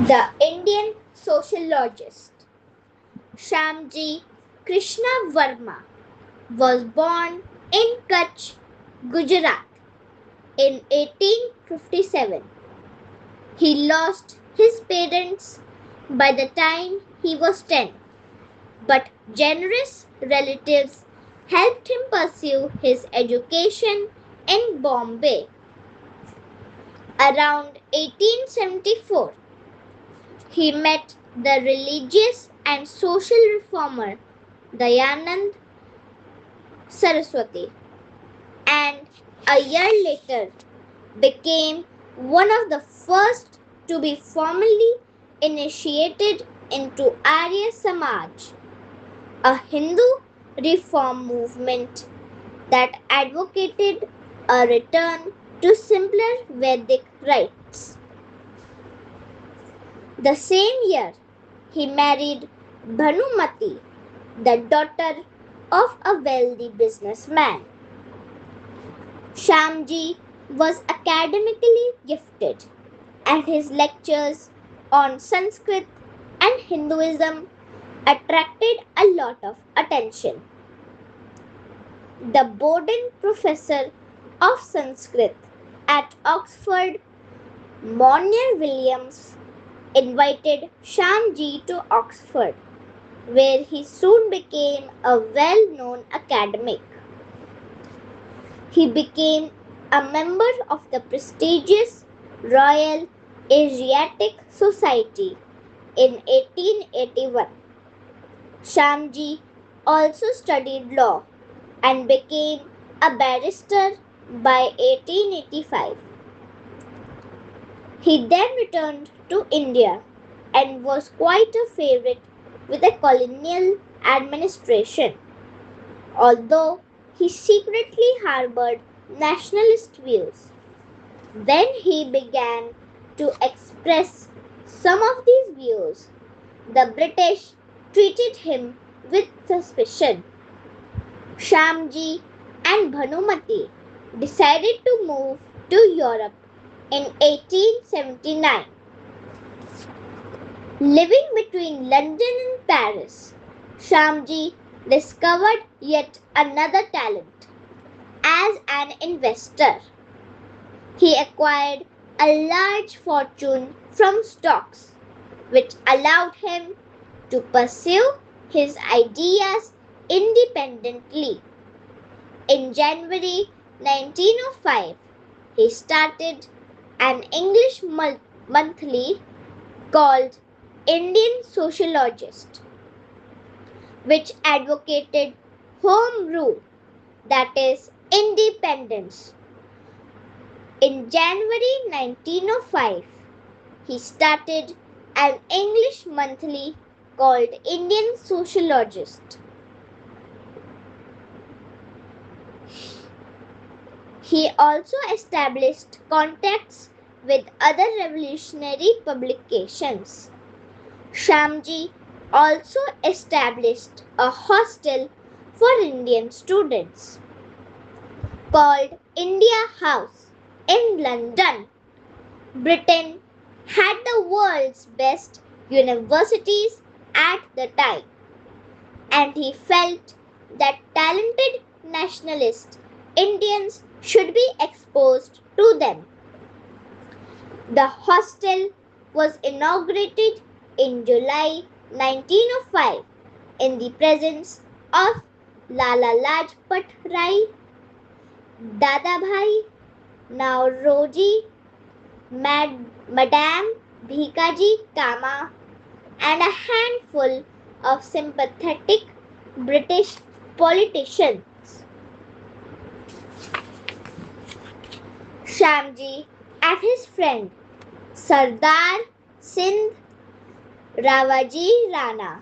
The Indian sociologist Shyamji Krishna Verma was born in Kutch, Gujarat in 1857. He lost his parents by the time he was 10, but generous relatives helped him pursue his education in Bombay. Around 1874, he met the religious and social reformer Dayanand Saraswati and a year later became one of the first to be formally initiated into Arya Samaj, a Hindu reform movement that advocated a return to simpler Vedic rites. The same year, he married Bhanumati, the daughter of a wealthy businessman. Shyamji was academically gifted, and his lectures on Sanskrit and Hinduism attracted a lot of attention. The Bowden Professor of Sanskrit at Oxford, Monier Williams, invited Shyamji to Oxford, where he soon became a well known academic. He became a member of the prestigious Royal Asiatic Society in 1881. Shyamji also studied law and became a barrister by 1885. He then returned to India and was quite a favorite with the colonial administration, although he secretly harbored nationalist views. When he began to express some of these views, the British treated him with suspicion. Shyamji and Bhanumati decided to move to Europe in 1879. Living between London and Paris, Shyamji discovered yet another talent as an investor. He acquired a large fortune from stocks, which allowed him to pursue his ideas independently. In January 1905, he started an English monthly called Indian Sociologist, which advocated home rule, that is, independence. In January 1905, he started an English monthly called Indian Sociologist. He also established contacts with other revolutionary publications. Shyamji also established a hostel for Indian students called India House in London. Britain had the world's best universities at the time, and he felt that talented nationalist Indians should be exposed to them. The hostel was inaugurated in July 1905 in the presence of Lala Lajpat Rai, Dadabhai Nauroji, Madame Bhikaji Kama, and a handful of sympathetic British politicians. Shyamji and his friend Sardar Singh Rawaji Rana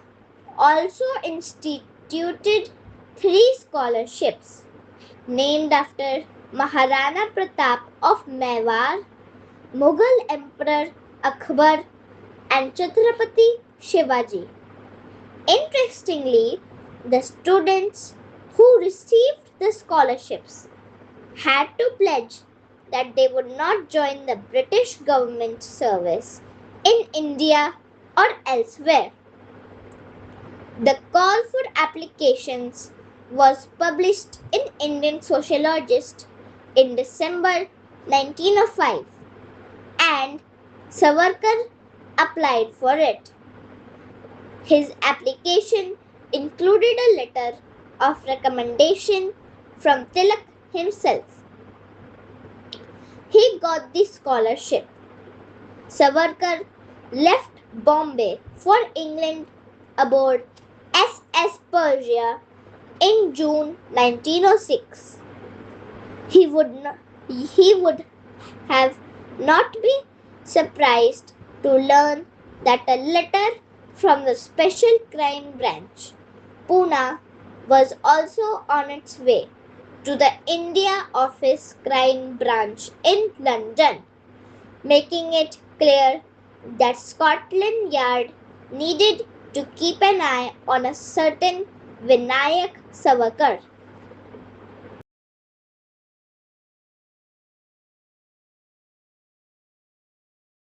also instituted 3 scholarships named after Maharana Pratap of Mewar, Mughal Emperor Akbar, and Chhatrapati Shivaji. Interestingly, the students who received the scholarships had to pledge that they would not join the British government service in India or elsewhere. The call for applications was published in Indian Sociologist in December 1905 and Savarkar applied for it. His application included a letter of recommendation from Tilak himself. He got the scholarship. Savarkar left Bombay for England aboard SS Persia in June 1906. He would have not been surprised to learn that a letter from the Special Crime Branch, Pune, was also on its way to the India Office Crime Branch in London, making it clear that Scotland Yard needed to keep an eye on a certain Vinayak Savarkar.